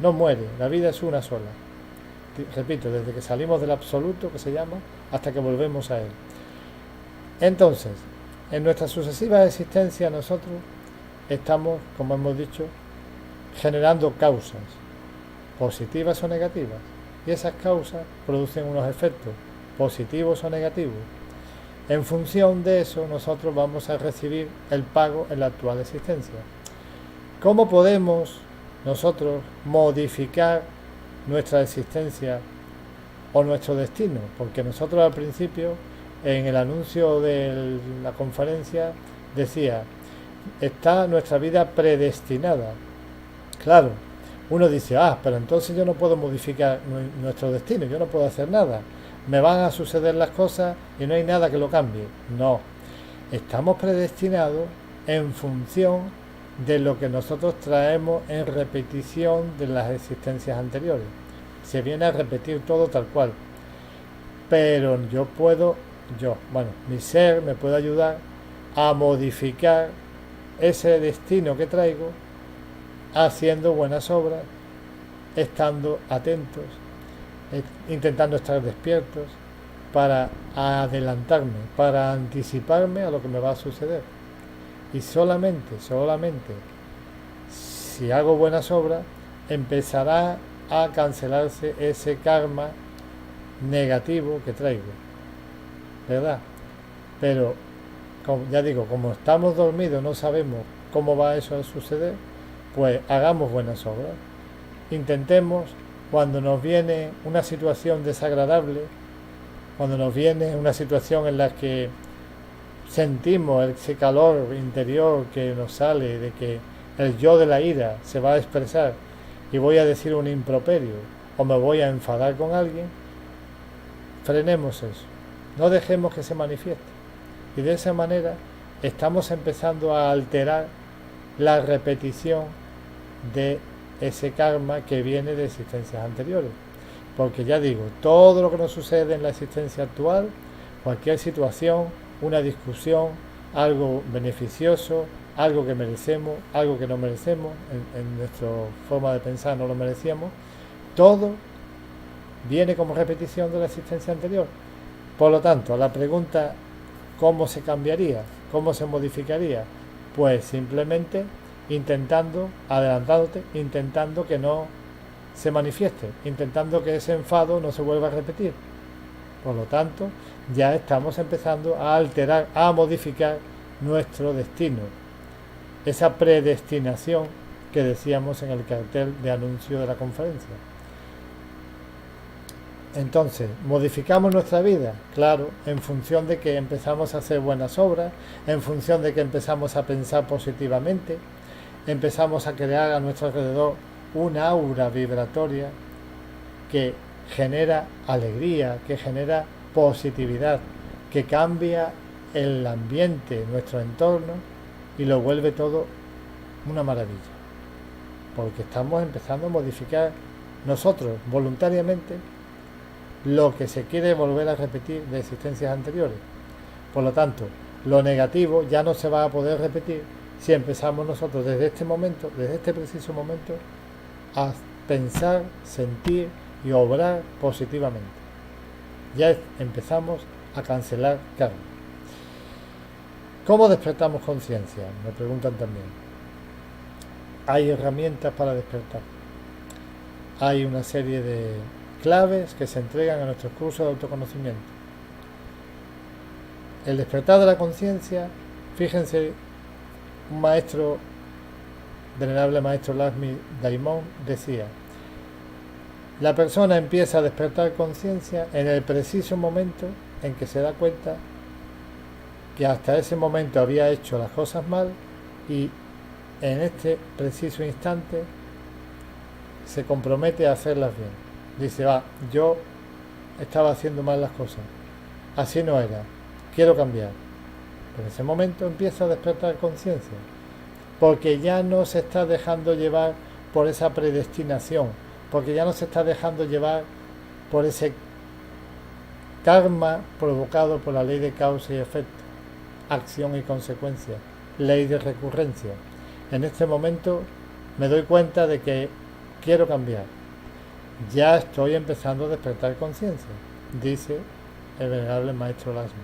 no muere, la vida es una sola. Repito, desde que salimos del absoluto, que se llama, hasta que volvemos a él. Entonces, en nuestras sucesivas existencias nosotros estamos, como hemos dicho, generando causas, positivas o negativas. y esas causas producen unos efectos positivos o negativos. En función de eso nosotros vamos a recibir el pago en la actual existencia. ¿Cómo podemos nosotros modificar nuestra existencia o nuestro destino? Porque nosotros al principio, en el anuncio de la conferencia, decía, está nuestra vida predestinada. Claro, uno dice, pero entonces yo no puedo modificar nuestro destino, yo no puedo hacer nada. Me van a suceder las cosas y no hay nada que lo cambie. No, estamos predestinados en función de lo que nosotros traemos en repetición de las existencias anteriores. Se viene a repetir todo tal cual. Pero mi ser me puede ayudar a modificar ese destino que traigo haciendo buenas obras, estando atentos, intentando estar despiertos para adelantarme, para anticiparme a lo que me va a suceder. Y solamente si hago buenas obras, empezará a cancelarse ese karma negativo que traigo, ¿verdad? Pero, como estamos dormidos, no sabemos cómo va eso a suceder, pues hagamos buenas obras. Intentemos, cuando nos viene una situación desagradable, cuando nos viene una situación en la que sentimos ese calor interior que nos sale, de que el yo de la ira se va a expresar y voy a decir un improperio o me voy a enfadar con alguien, frenemos eso, no dejemos que se manifieste. Y de esa manera estamos empezando a alterar la repetición de ese karma que viene de existencias anteriores. Porque ya digo, todo lo que nos sucede en la existencia actual, cualquier situación, una discusión, algo beneficioso, algo que merecemos, algo que no merecemos, en nuestra forma de pensar no lo merecíamos, todo viene como repetición de la existencia anterior. Por lo tanto, la pregunta, ¿cómo se cambiaría? ¿Cómo se modificaría? Pues simplemente adelantándote, intentando que no se manifieste, intentando que ese enfado no se vuelva a repetir. Por lo tanto, ya estamos empezando a alterar, a modificar nuestro destino. Esa predestinación que decíamos en el cartel de anuncio de la conferencia. Entonces, ¿modificamos nuestra vida? Claro, en función de que empezamos a hacer buenas obras, en función de que empezamos a pensar positivamente, empezamos a crear a nuestro alrededor una aura vibratoria que genera alegría, que genera positividad, que cambia el ambiente, nuestro entorno y lo vuelve todo una maravilla. Porque estamos empezando a modificar nosotros voluntariamente lo que se quiere volver a repetir de existencias anteriores. Por lo tanto, lo negativo ya no se va a poder repetir si empezamos nosotros desde este momento, desde este preciso momento, a pensar, sentir y obrar positivamente. Ya empezamos a cancelar karma. ¿Cómo despertamos conciencia? Me preguntan también. Hay herramientas para despertar. Hay una serie de claves que se entregan a nuestros cursos de autoconocimiento. El despertar de la conciencia, fíjense, un maestro, venerable maestro Lakshmi Daimon, decía: la persona empieza a despertar conciencia en el preciso momento en que se da cuenta que hasta ese momento había hecho las cosas mal y en este preciso instante se compromete a hacerlas bien. Dice, yo estaba haciendo mal las cosas, así no era, quiero cambiar. En ese momento empieza a despertar conciencia, porque ya no se está dejando llevar por esa predestinación, porque ya no se está dejando llevar por ese karma provocado por la ley de causa y efecto, acción y consecuencia, ley de recurrencia. En este momento me doy cuenta de que quiero cambiar. Ya estoy empezando a despertar conciencia, dice el venerable maestro Lakshmi.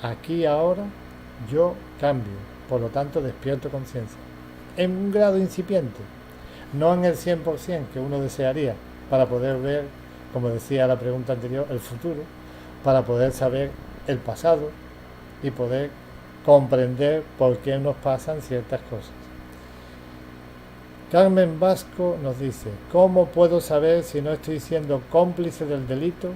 Aquí ahora yo cambio, por lo tanto despierto conciencia. En un grado incipiente, no en el 100% que uno desearía para poder ver como decía la pregunta anterior, el futuro, para poder saber el pasado y poder comprender por qué nos pasan ciertas cosas. Carmen Vasco nos dice, ¿cómo puedo saber si no estoy siendo cómplice del delito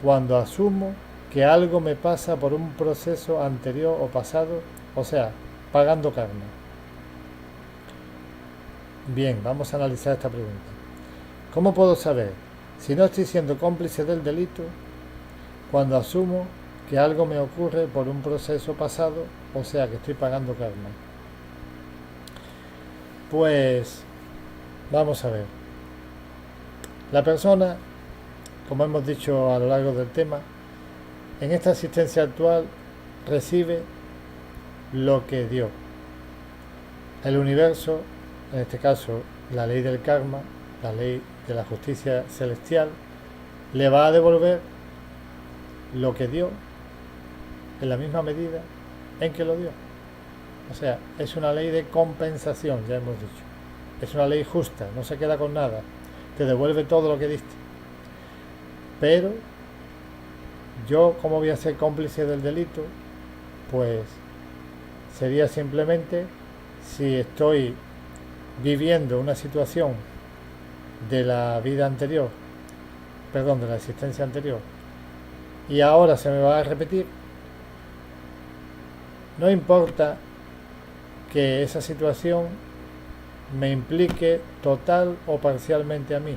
cuando asumo que algo me pasa por un proceso anterior o pasado, o sea, pagando karma? Bien, vamos a analizar esta pregunta. ¿Cómo puedo saber si no estoy siendo cómplice del delito cuando asumo que algo me ocurre por un proceso pasado, o sea, que estoy pagando karma? Pues vamos a ver. La persona, como hemos dicho a lo largo del tema, en esta existencia actual recibe lo que dio. El universo, en este caso la ley del karma, la ley de la justicia celestial, le va a devolver lo que dio en la misma medida en que lo dio. O sea, es una ley de compensación, ya hemos dicho. Es una ley justa, no se queda con nada. Te devuelve todo lo que diste. Pero yo, ¿cómo voy a ser cómplice del delito? Pues sería simplemente si estoy viviendo una situación de la vida anterior, perdón, de la existencia anterior, y ahora se me va a repetir, no importa que esa situación me implique total o parcialmente a mí.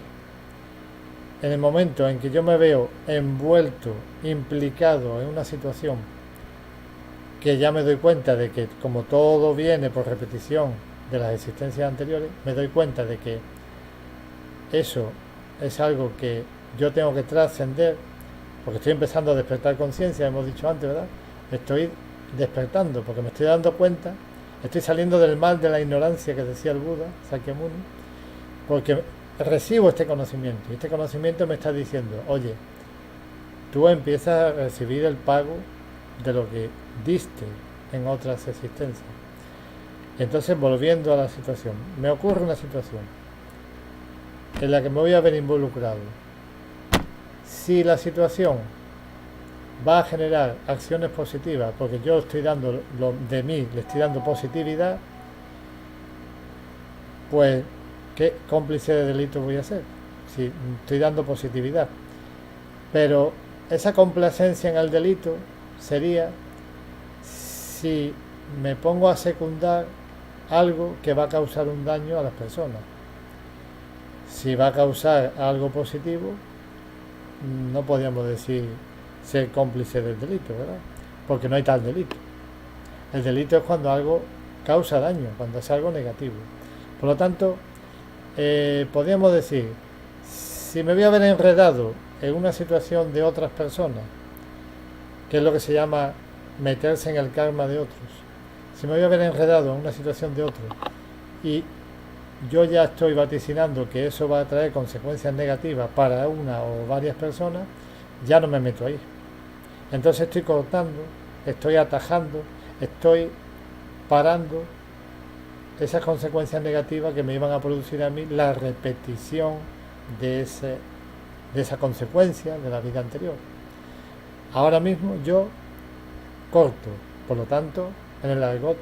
En el momento en que yo me veo envuelto, implicado en una situación que ya me doy cuenta de que como todo viene por repetición de las existencias anteriores, me doy cuenta de que eso es algo que yo tengo que trascender, porque estoy empezando a despertar conciencia, hemos dicho antes, ¿verdad? Estoy despertando, porque me estoy dando cuenta, estoy saliendo del mal de la ignorancia que decía el Buda, Sakyamuni, porque recibo este conocimiento, y este conocimiento me está diciendo, oye, tú empiezas a recibir el pago de lo que diste en otras existencias. Entonces, volviendo a la situación, me ocurre una situación en la que me voy a ver involucrado. Si la situación va a generar acciones positivas, porque yo estoy dando lo de mí, le estoy dando positividad, pues ¿qué cómplice de delito voy a ser? Si estoy dando positividad. Pero esa complacencia en el delito sería si me pongo a secundar algo que va a causar un daño a las personas. Si va a causar algo positivo, no podríamos decir ser cómplice del delito, ¿verdad? Porque no hay tal delito. El delito es cuando algo causa daño, cuando es algo negativo. Por lo tanto, podríamos decir, si me voy a ver enredado en una situación de otras personas, que es lo que se llama meterse en el karma de otros, si me voy a ver enredado en una situación de otros y yo ya estoy vaticinando que eso va a traer consecuencias negativas para una o varias personas, ya no me meto ahí. Entonces estoy cortando, estoy atajando, estoy parando esas consecuencias negativas que me iban a producir a mí la repetición de esa consecuencia de la vida anterior. Ahora mismo yo corto, por lo tanto, en el argot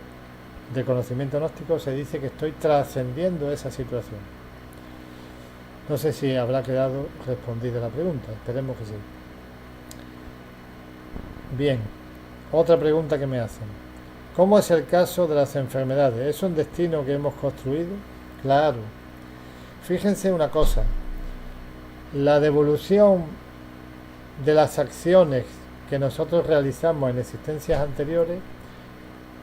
de conocimiento gnóstico se dice que estoy trascendiendo esa situación. No sé si habrá quedado respondida la pregunta, esperemos que sí. Bien, otra pregunta que me hacen. ¿Cómo es el caso de las enfermedades? ¿Es un destino que hemos construido? Claro. Fíjense una cosa, la devolución de las acciones que nosotros realizamos en existencias anteriores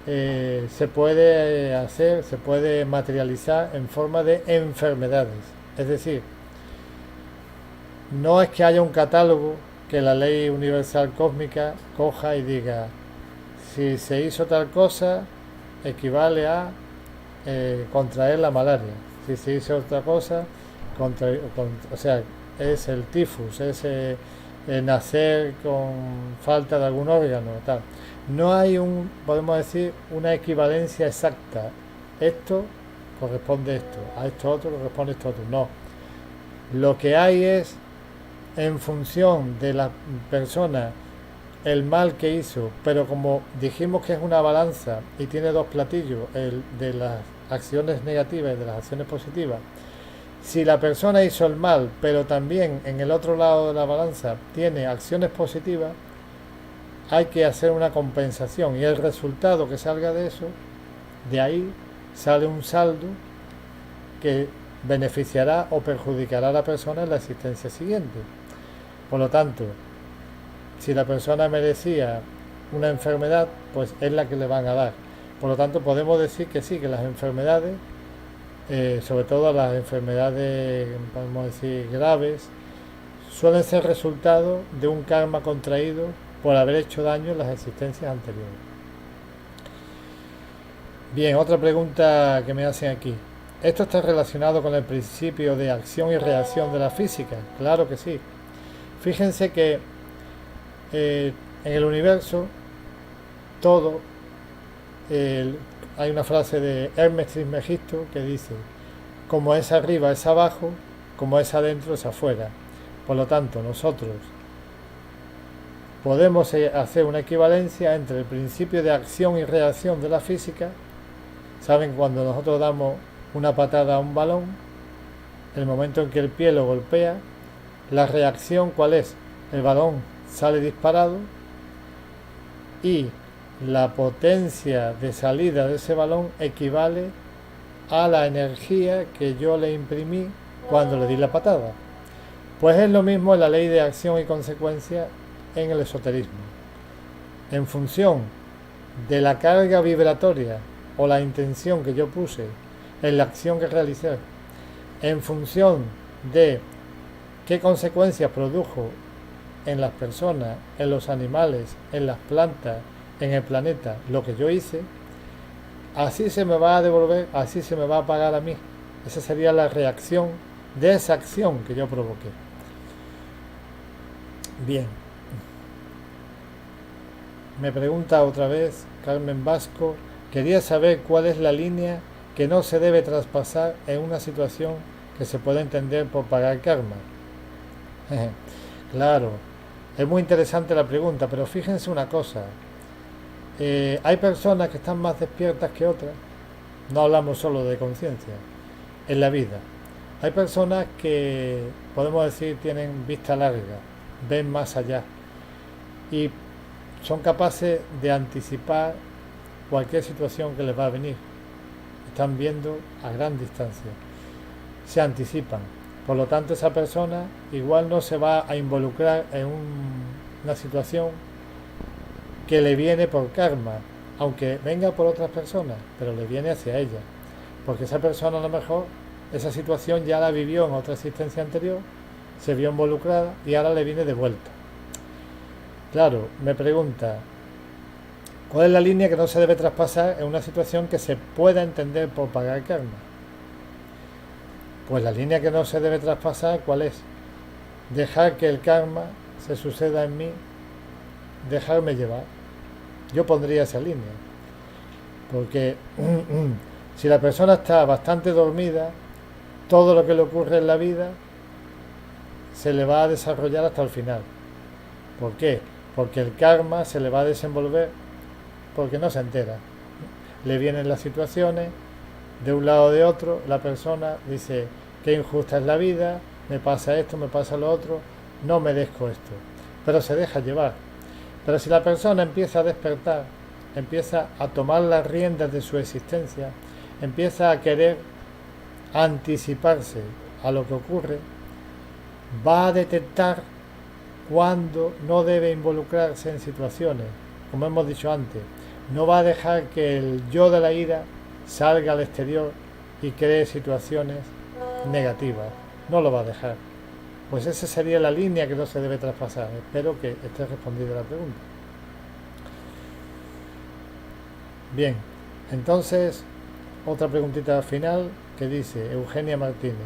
se puede hacer, se puede materializar en forma de enfermedades. Es decir, no es que haya un catálogo que la ley universal cósmica coja y diga, si se hizo tal cosa, equivale a contraer la malaria. Si se hizo otra cosa, o sea, es el tifus, es nacer con falta de algún órgano, tal. No hay podemos decir, una equivalencia exacta. Esto corresponde a esto, a esto otro corresponde a esto otro. No. Lo que hay es en función de la persona el mal que hizo, pero como dijimos que es una balanza y tiene dos platillos, el de las acciones negativas y de las acciones positivas, si la persona hizo el mal, pero también en el otro lado de la balanza tiene acciones positivas, hay que hacer una compensación y el resultado que salga de eso, de ahí sale un saldo que beneficiará o perjudicará a la persona en la existencia siguiente. Por lo tanto, si la persona merecía una enfermedad, pues es la que le van a dar. Por lo tanto, podemos decir que sí, que las enfermedades, sobre todo las enfermedades, podemos decir, graves, suelen ser resultado de un karma contraído por haber hecho daño en las existencias anteriores. Bien, otra pregunta que me hacen aquí. ¿Esto está relacionado con el principio de acción y reacción de la física? Claro que sí. Fíjense que en el universo todo, hay una frase de Hermes Trismegisto que dice, como es arriba es abajo, como es adentro es afuera. Por lo tanto, nosotros podemos hacer una equivalencia entre el principio de acción y reacción de la física. Saben, cuando nosotros damos una patada a un balón, el momento en que el pie lo golpea, la reacción ¿cuál es? El balón sale disparado y la potencia de salida de ese balón equivale a la energía que yo le imprimí cuando le di la patada. Pues es lo mismo en la ley de acción y consecuencia en el esoterismo. En función de la carga vibratoria o la intención que yo puse en la acción que realicé, en función de qué consecuencias produjo en las personas, en los animales, en las plantas, en el planeta, lo que yo hice, así se me va a devolver, así se me va a pagar a mí. Esa sería la reacción de esa acción que yo provoqué. Bien. Me pregunta otra vez Carmen Vasco, quería saber cuál es la línea que no se debe traspasar en una situación que se puede entender por pagar karma. Claro, es muy interesante la pregunta, pero fíjense una cosa. Hay personas que están más despiertas que otras, no hablamos solo de conciencia, en la vida. Hay personas que, podemos decir, tienen vista larga, ven más allá y son capaces de anticipar cualquier situación que les va a venir. Están viendo a gran distancia, se anticipan. Por lo tanto, esa persona igual no se va a involucrar en una situación que le viene por karma, aunque venga por otras personas, pero le viene hacia ella. Porque esa persona a lo mejor, esa situación ya la vivió en otra existencia anterior, se vio involucrada y ahora le viene de vuelta. Claro, me pregunta, ¿cuál es la línea que no se debe traspasar en una situación que se pueda entender por pagar karma? Pues la línea que no se debe traspasar, ¿cuál es? Dejar que el karma se suceda en mí, dejarme llevar. Yo pondría esa línea. Porque si la persona está bastante dormida, todo lo que le ocurre en la vida se le va a desarrollar hasta el final. ¿Por qué? Porque el karma se le va a desenvolver porque no se entera. Le vienen las situaciones de un lado o de otro, la persona dice, qué injusta es la vida, me pasa esto, me pasa lo otro, no merezco esto. Pero se deja llevar. Pero si la persona empieza a despertar, empieza a tomar las riendas de su existencia, empieza a querer anticiparse a lo que ocurre, va a detectar cuando no debe involucrarse en situaciones, como hemos dicho antes, no va a dejar que el yo de la ira salga al exterior y cree situaciones negativas, no lo va a dejar. Pues esa sería la línea que no se debe traspasar. Espero que esté respondida la pregunta. Bien, entonces otra preguntita final que dice Eugenia Martínez.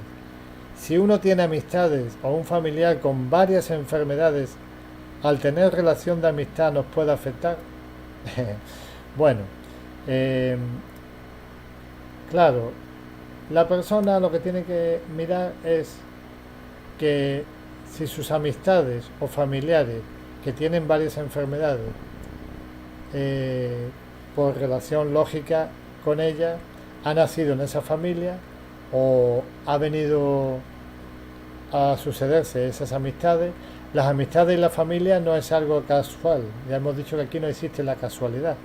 Si uno tiene amistades o un familiar con varias enfermedades, al tener relación de amistad nos puede afectar. Bueno, claro, la persona lo que tiene que mirar es que si sus amistades o familiares que tienen varias enfermedades, por relación lógica con ella, ha nacido en esa familia o ha venido a sucederse esas amistades. Las amistades y la familia no es algo casual, ya hemos dicho que aquí no existe la casualidad,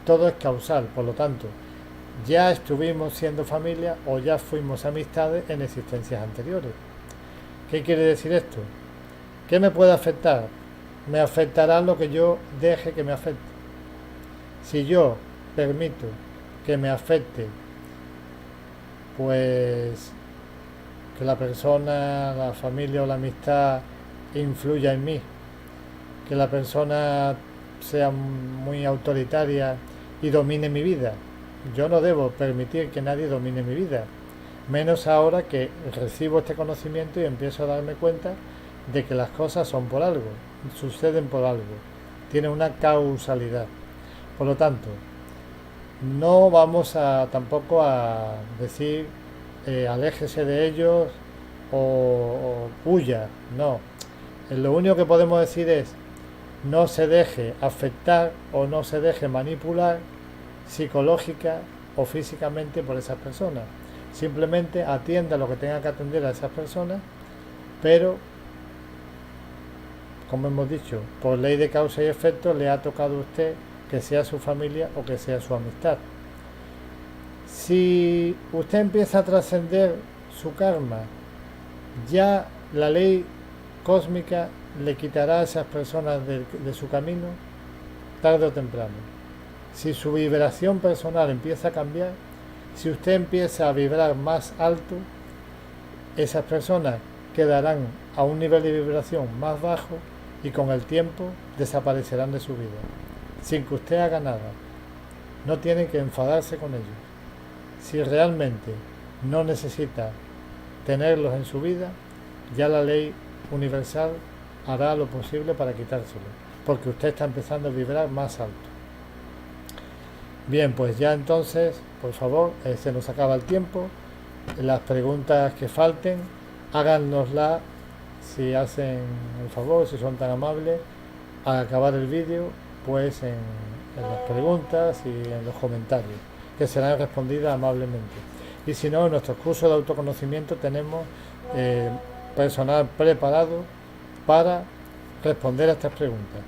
todo es causal, por lo tanto, ya estuvimos siendo familia o ya fuimos amistades en existencias anteriores. ¿Qué quiere decir esto? ¿Qué me puede afectar? Me afectará lo que yo deje que me afecte. Si yo permito que me afecte, pues que la persona, la familia o la amistad influya en mí, que la persona sea muy autoritaria y domine mi vida. Yo no debo permitir que nadie domine mi vida, menos ahora que recibo este conocimiento y empiezo a darme cuenta de que las cosas son por algo, suceden por algo, tienen una causalidad. Por lo tanto, no vamos a tampoco a decir aléjese de ellos o huya, no. Lo único que podemos decir es no se deje afectar o no se deje manipular psicológica o físicamente por esas personas. Simplemente atienda lo que tenga que atender a esas personas, pero como hemos dicho, por ley de causa y efecto le ha tocado a usted que sea su familia o que sea su amistad. Si usted empieza a trascender su karma, ya la ley cósmica le quitará a esas personas de su camino tarde o temprano. Si su vibración personal empieza a cambiar, si usted empieza a vibrar más alto, esas personas quedarán a un nivel de vibración más bajo y con el tiempo desaparecerán de su vida, sin que usted haga nada. No tiene que enfadarse con ellos. Si realmente no necesita tenerlos en su vida, ya la ley universal hará lo posible para quitárselo, porque usted está empezando a vibrar más alto. Bien, pues ya entonces, por favor, se nos acaba el tiempo. Las preguntas que falten, háganoslas si hacen el favor, si son tan amables, al acabar el vídeo, pues en las preguntas y en los comentarios, que serán respondidas amablemente. Y si no, en nuestros cursos de autoconocimiento tenemos personal preparado para responder a estas preguntas.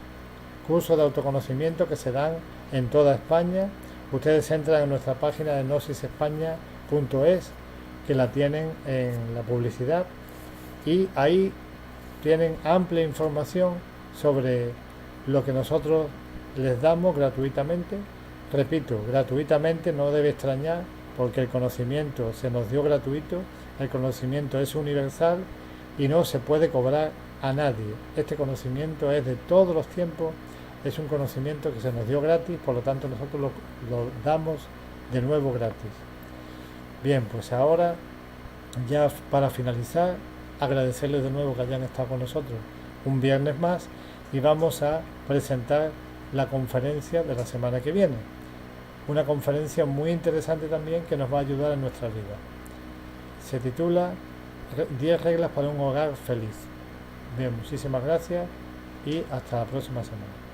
Cursos de autoconocimiento que se dan en toda España. Ustedes entran en nuestra página de gnosisespaña.es, que la tienen en la publicidad, y ahí tienen amplia información sobre lo que nosotros les damos gratuitamente. Repito, gratuitamente, no debe extrañar, porque el conocimiento se nos dio gratuito, el conocimiento es universal y no se puede cobrar a nadie. Este conocimiento es de todos los tiempos, es un conocimiento que se nos dio gratis, por lo tanto nosotros lo damos de nuevo gratis. Bien, pues ahora, ya para finalizar, agradecerles de nuevo que hayan estado con nosotros un viernes más, y vamos a presentar la conferencia de la semana que viene. Una conferencia muy interesante también, que nos va a ayudar en nuestra vida. Se titula 10 reglas para un hogar feliz. Bien, muchísimas gracias y hasta la próxima semana.